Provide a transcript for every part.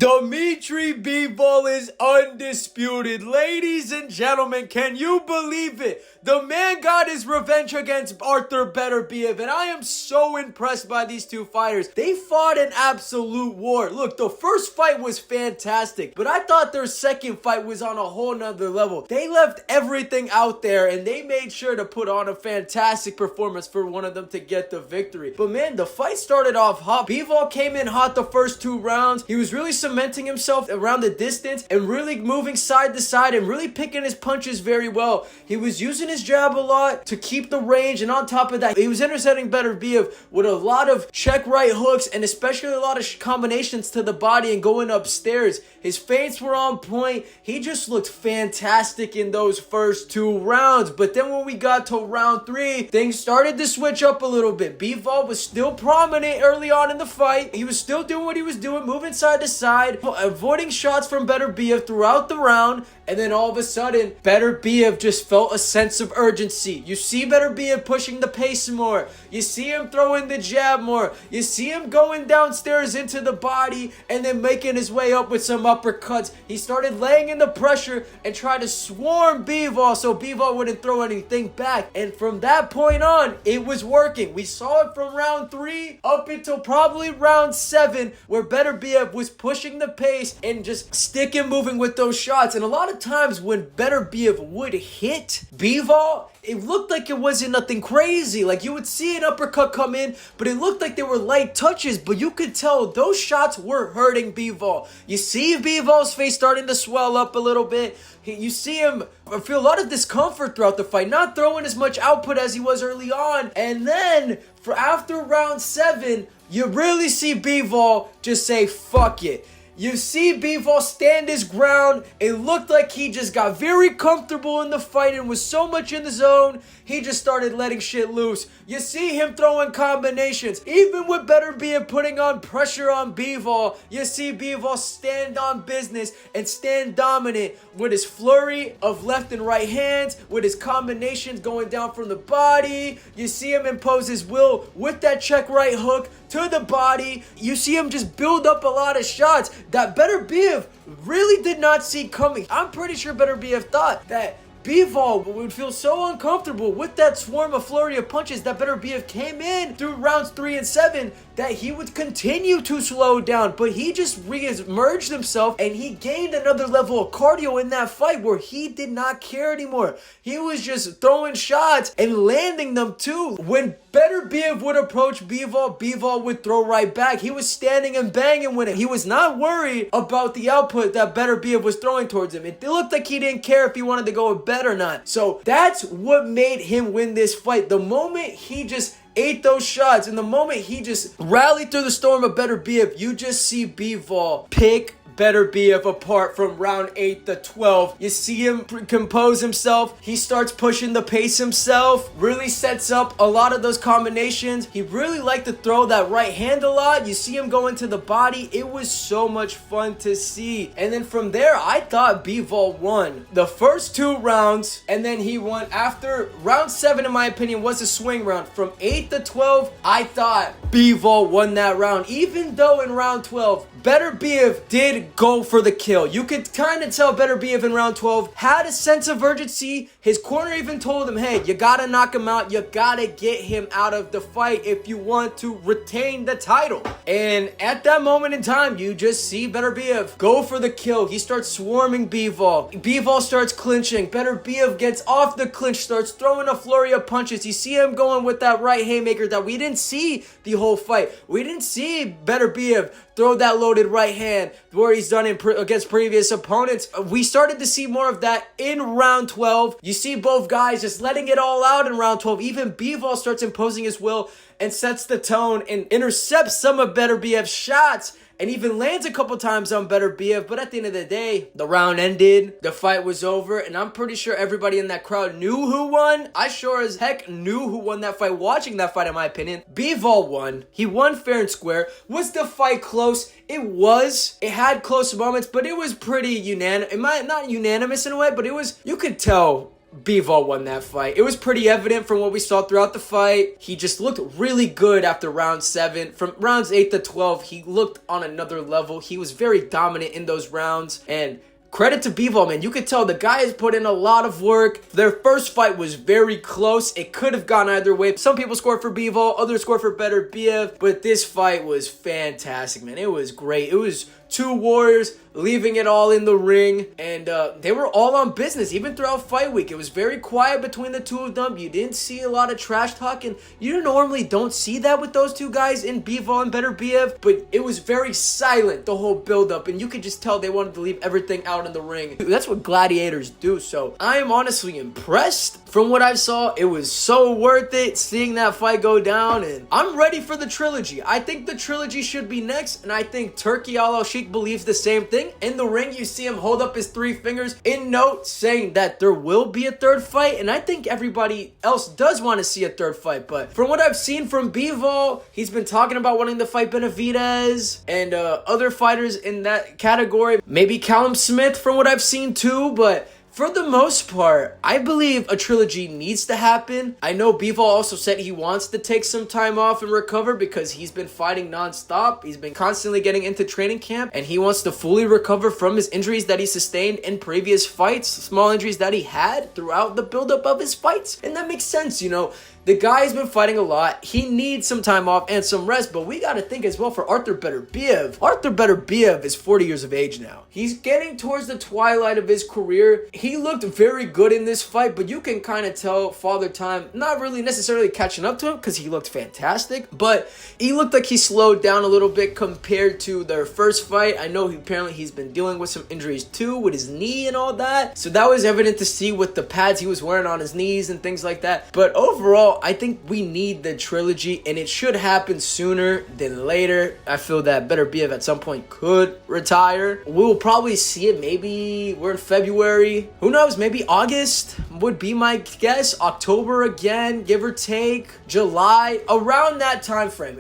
Dimitri Bivol is undisputed. Ladies and gentlemen, can you believe it? The man got his revenge against Arthur Beterbiev, and I am so impressed by these two fighters. They fought an absolute war. Look, the first fight was fantastic, but I thought their second fight was on a whole nother level. They left everything out there, and they made sure to put on a fantastic performance for one of them to get the victory. But man, the fight started off hot. Bivol came in hot the first two rounds. He was really cementing himself around the distance and really moving side to side and really picking his punches very well. He was using his jab a lot to keep the range, and on top of that, he was intercepting Beterbiev with a lot of check right hooks and especially a lot of combinations to the body and going upstairs. His feints were on point. He just looked fantastic in those first two rounds. But then when we got to round three, things started to switch up a little bit. Bivol was still prominent early on in the fight. He was still doing what he was doing, moving side to side, avoiding shots from Beterbiev throughout the round. And then all of a sudden, Beterbiev just felt a sense of urgency. You see Beterbiev pushing the pace more. You see him throwing the jab more. You see him going downstairs into the body and then making his way up with some uppercuts. He started laying in the pressure and tried to swarm Bivol so Bivol wouldn't throw anything back. And from that point on, it was working. We saw it from round 3 up until probably round 7 where Beterbiev was pushing the pace and just sticking moving with those shots. And a lot of times when Beterbiev would hit Bivol, it looked like it wasn't nothing crazy. Like you would see an uppercut come in, but it looked like they were light touches, but you could tell those shots were hurting Bivol. You see Bivol's face starting to swell up a little bit. You see him feel a lot of discomfort throughout the fight, not throwing as much output as he was early on. And then for after round 7, you really see Bivol just say, fuck it. You see Bivol stand his ground. It looked like he just got very comfortable in the fight and was so much in the zone, he just started letting shit loose. You see him throwing combinations. Even with Beterbiev putting on pressure on Bivol, you see Bivol stand on business and stand dominant with his flurry of left and right hands, with his combinations going down from the body. You see him impose his will with that check right hook to the body. You see him just build up a lot of shots that Beterbiev really did not see coming. I'm pretty sure Beterbiev thought that Bivol would feel so uncomfortable with that swarm of flurry of punches that Beterbiev came in through rounds 3 and 7 that he would continue to slow down, but he just re-emerged himself and he gained another level of cardio in that fight where he did not care anymore. He was just throwing shots and landing them too. When Beterbiev would approach Bivol, Bivol would throw right back. He was standing and banging with it. He was not worried about the output that Beterbiev was throwing towards him. It looked like he didn't care if he wanted to go with bet or not. So that's what made him win this fight. The moment he just ate those shots and the moment he just rallied through the storm of Beterbiev, you just see Bivol pick Beterbiev apart from round 8 to 12. You see him compose himself. He starts pushing the pace himself. Really sets up a lot of those combinations. He really liked to throw that right hand a lot. You see him go into the body. It was so much fun to see. And then from there, I thought Bivol won the first 2 rounds. And then he won after round 7, in my opinion, was a swing round. From 8 to 12, I thought Bivol won that round. Even though in round 12, Beterbiev did go for the kill. You could kind of tell Beterbiev in round 12 had a sense of urgency. His corner even told him, hey, you gotta knock him out. You gotta get him out of the fight if you want to retain the title. And at that moment in time, you just see Beterbiev go for the kill. He starts swarming Bivol. Bivol starts clinching. Beterbiev gets off the clinch, starts throwing a flurry of punches. You see him going with that right haymaker that we didn't see the whole fight. We didn't see Beterbiev throw that loaded right hand where he's done against previous opponents. We started to see more of that in round 12. You see both guys just letting it all out in round 12. Even Bivol starts imposing his will and sets the tone and intercepts some of Beterbiev's shots and even lands a couple times on Beterbiev. But at the end of the day, the round ended, the fight was over, and I'm pretty sure everybody in that crowd knew who won. I sure as heck knew who won that fight, watching that fight in my opinion. Bivol won. He won fair and square. Was the fight close? It was. It had close moments, but it was pretty unanimous. Not unanimous in a way, but it was, you could tell Bivol won that fight. It was pretty evident from what we saw throughout the fight. He just looked really good after round 7. From rounds 8 to 12, he looked on another level. He was very dominant in those rounds, and credit to Bivol, man. You could tell the guy has put in a lot of work. Their first fight was very close. It could have gone either way. Some people scored for Bivol, others scored for Beterbiev, but this fight was fantastic, man. It was great. It was two warriors leaving it all in the ring, and they were all on business even throughout fight week. It was very quiet between the two of them. You didn't see a lot of trash talk, and you normally don't see that with those two guys in Bivol and Beterbiev, but it was very silent the whole build-up, and you could just tell they wanted to leave everything out in the ring. That's what gladiators do. So I am honestly impressed from what I saw. It was so worth it seeing that fight go down, and I'm ready for the trilogy. I think the trilogy should be next, and I think Turkey Al-Sheikh believes the same thing. In the ring, you see him hold up his 3 fingers in note saying that there will be a third fight, and I think everybody else does want to see a third fight. But from what I've seen from Bivol, he's been talking about wanting to fight Benavidez and other fighters in that category. Maybe Callum Smith from what I've seen too, but for the most part, I believe a trilogy needs to happen. I know Bivol also said he wants to take some time off and recover because he's been fighting nonstop. He's been constantly getting into training camp, and he wants to fully recover from his injuries that he sustained in previous fights, small injuries that he had throughout the buildup of his fights. And that makes sense, you know. The guy's been fighting a lot. He needs some time off and some rest, but we got to think as well for Arthur Beterbiev. Arthur Beterbiev is 40 years of age now. He's getting towards the twilight of his career. He looked very good in this fight, but you can kind of tell Father Time not really necessarily catching up to him because he looked fantastic, but he looked like he slowed down a little bit compared to their first fight. I know apparently he's been dealing with some injuries too with his knee and all that, so that was evident to see with the pads he was wearing on his knees and things like that. But overall, I think we need the trilogy, and it should happen sooner than later. I feel that Beterbiev at some point could retire. We will probably see it. Maybe we're in February. Who knows? Maybe August would be my guess. October again, give or take. July, around that time frame.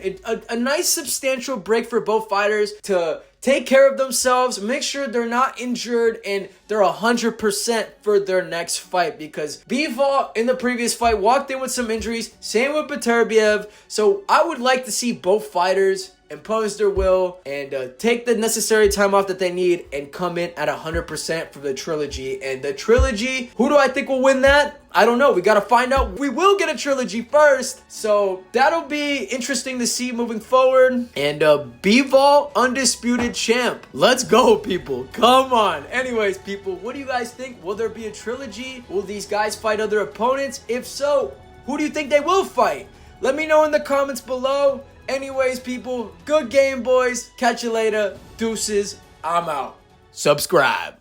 A nice substantial break for both fighters to take care of themselves, make sure they're not injured, and they're 100% for their next fight, because Bivol in the previous fight walked in with some injuries, same with Beterbiev. So I would like to see both fighters impose their will and take the necessary time off that they need and come in at 100% for the trilogy. And the trilogy, who do I think will win that? I don't know. We got to find out. We will get a trilogy first. So that'll be interesting to see moving forward. And Bivol, undisputed champ. Let's go, people. Come on. Anyways, people, what do you guys think? Will there be a trilogy? Will these guys fight other opponents? If so, who do you think they will fight? Let me know in the comments below. Anyways, people, good game, boys. Catch you later. Deuces. I'm out. Subscribe.